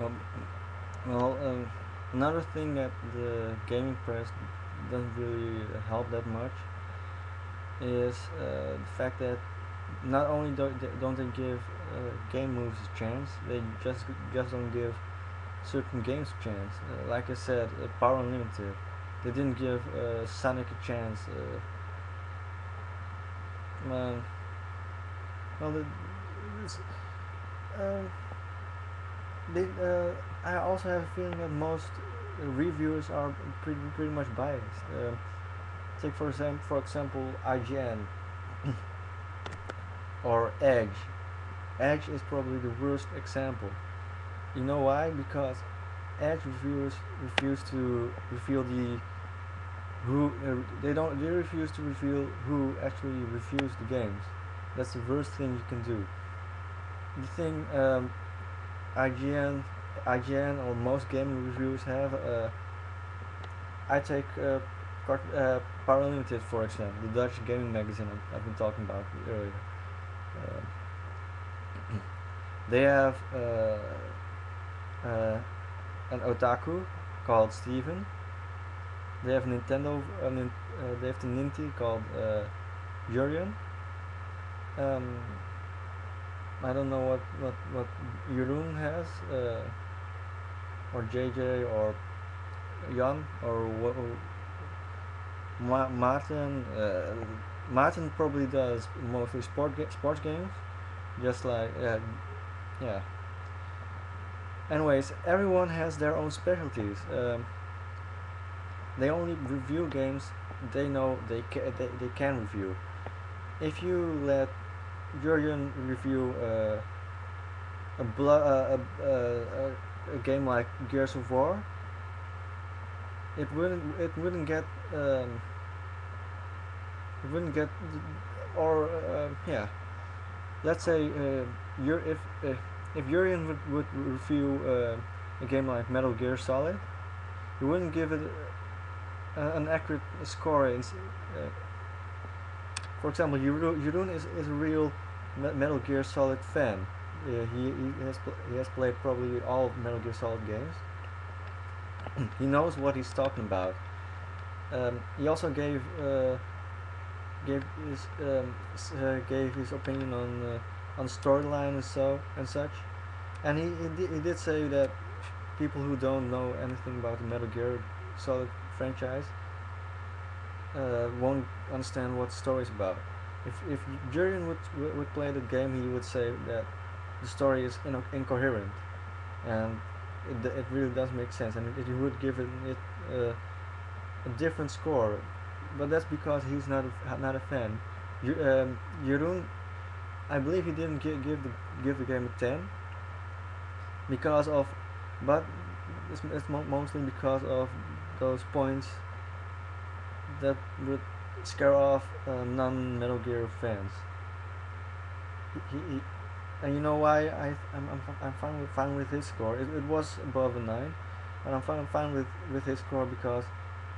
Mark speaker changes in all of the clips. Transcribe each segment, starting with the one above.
Speaker 1: Um, well, another thing that the gaming press doesn't really help that much is the fact that not only don't they give game moves a chance, they just don't give certain games a chance. Like I said, Power Unlimited, they didn't give Sonic a chance. Man, well, it's, um, they, I also have a feeling that most reviewers are pretty much biased. Take for example IGN or Edge. Edge is probably the worst example. You know why? Because Edge reviewers refuse to reveal the who they refuse to reveal who actually reviews the games. That's the worst thing you can do. The thing IGN IGN or most gaming reviewers have. I take Power Limited for example, the Dutch gaming magazine I've been talking about earlier. Uh, they have uh, an otaku called Steven. They have Nintendo. They have the Ninty called Jurien. Um, I don't know what Jeroen has, or JJ or Jan or what. Martin. Martin probably does mostly sports games, just like yeah. Anyways, everyone has their own specialties. They only review games they know they can review. If you let Jurgen review a game like Gears of War, it wouldn't get it wouldn't get or yeah. Let's say if Jurgen would review a game like Metal Gear Solid, he wouldn't give it an accurate score. For example, Jeroen is a real Metal Gear Solid fan. He has played probably all Metal Gear Solid games. He knows what he's talking about. He also gave his opinion on storyline and such. And he did say that people who don't know anything about the Metal Gear Solid franchise won't understand what the story is about. If Jurgen would play the game, he would say that the story is incoherent, and it really does make sense, and it would give it a different score. But that's because he's not a fan. Jeroen, I believe he didn't give the game a 10 because of, but it's mostly because of those points that would scare off non Metal Gear fans. He and you know why I'm fine with his score. It was above a 9, and I'm fine with his score because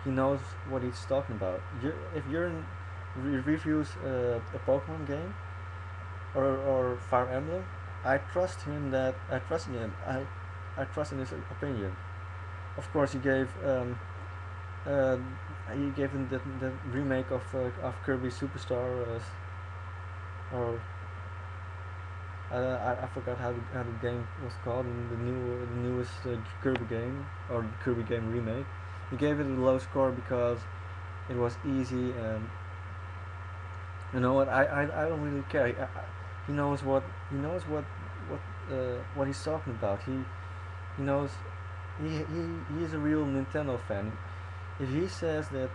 Speaker 1: he knows what he's talking about. If you're in reviews a Pokemon game or Fire Emblem, I trust him. I trust in his opinion. Of course, uh, he gave him the remake of Kirby Superstar, or I forgot how the game was called in the newest Kirby game, or the Kirby game remake. He gave it a low score because it was easy, and you know what, I don't really care. He knows what he's talking about. He knows he is a real Nintendo fan. If he says that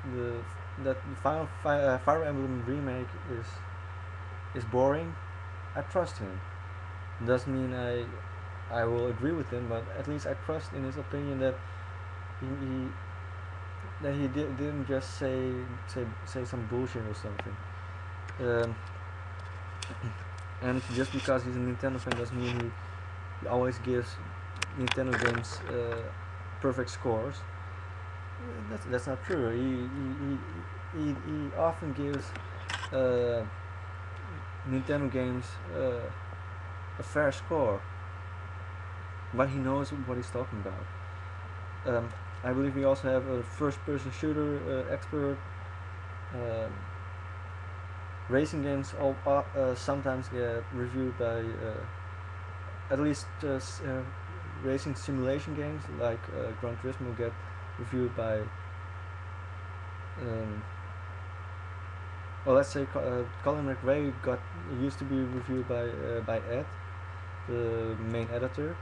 Speaker 1: the Fire Emblem remake is boring, I trust him. Doesn't mean I will agree with him, but at least I trust in his opinion that he didn't just say some bullshit or something. Um, and just because he's a Nintendo fan doesn't mean he always gives Nintendo games perfect scores. That's not true. He often gives uh, Nintendo games a fair score. but he knows what he's talking about. I believe we also have a first-person shooter expert. Um, Racing games sometimes get reviewed by at least racing simulation games like Gran Turismo get reviewed by um, well, let's say Colin McRae got used to be reviewed by Ed, the main editor.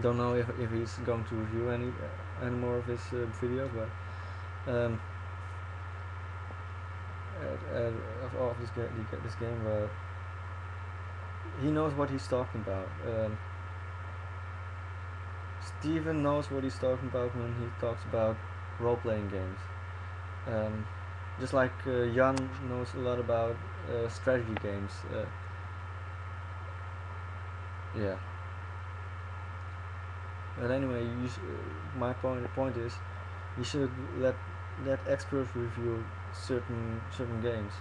Speaker 1: Don't know if he's going to review any more of his videos, but um, of this game, but he knows what he's talking about. Steven knows what he's talking about when he talks about role-playing games. Um, just like Jan knows a lot about strategy games. Yeah. But anyway, my point is, you should let experts review certain games.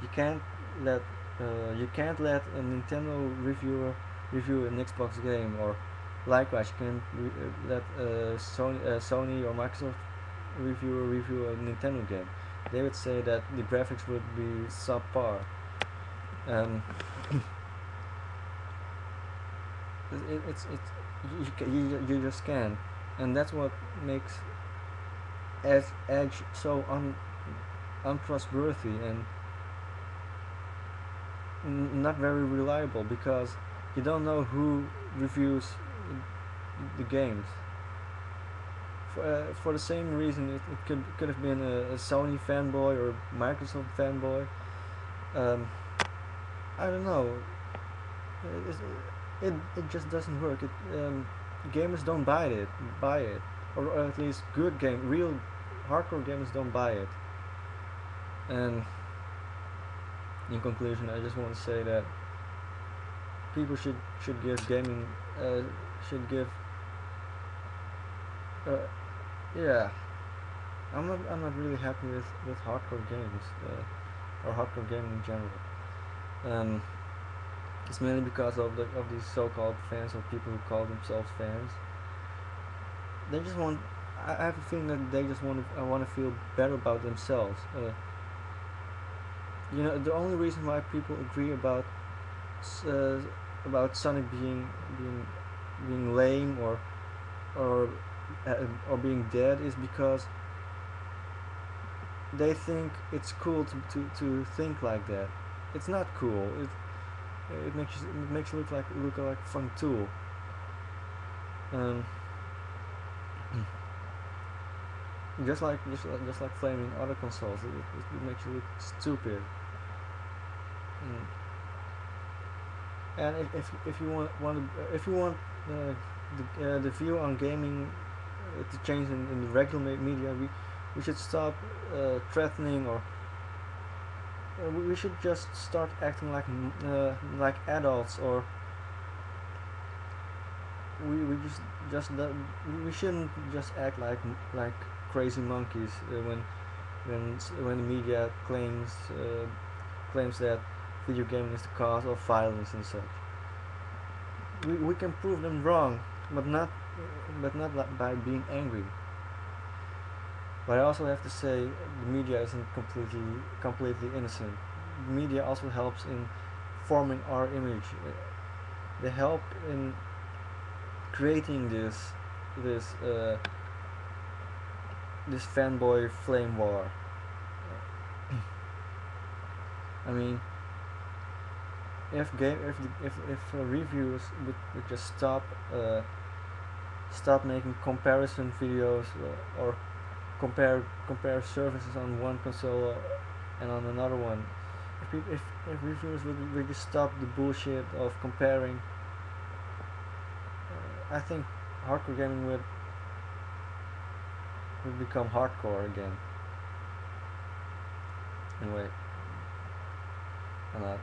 Speaker 1: You can't let you can't let a Nintendo reviewer review an Xbox game, or likewise you can't let Sony or Microsoft reviewer review a Nintendo game. They would say that the graphics would be subpar. Um, it's you just can't, and that's what makes Edge so untrustworthy and not very reliable, because you don't know who reviews the games. For the same reason, it could have been a Sony fanboy or Microsoft fanboy. Um, I don't know. It just doesn't work. Gamers don't buy it, or at least real hardcore gamers don't buy it. And in conclusion, I just want to say that people should give gaming should give yeah. I'm not really happy with hardcore games or hardcore gaming in general. Um, it's mainly because of these so-called fans, or people who call themselves fans. They just want. I have a feeling that they just want to feel better about themselves. The only reason why people agree uh, about Sonic being lame or being dead is because they think it's cool to think like that. It's not cool. It makes you look like a fun tool. Um, just like flaming other consoles, it makes you look stupid. Mm. And if you want the view on gaming to change in the regular media, we should stop threatening, or we should just start acting like adults, or we we shouldn't just act like crazy monkeys when the media claims that video gaming is the cause of violence and such. We can prove them wrong, but not by being angry. But I also have to say, the media isn't completely innocent. The media also helps in forming our image. They help in creating this this fanboy flame war. I mean, if reviewers would just stop making comparison videos, or compare services on one console and on another one. If reviewers would just stop the bullshit of comparing, I think hardcore gaming would become hardcore again. Anyway, I'm out.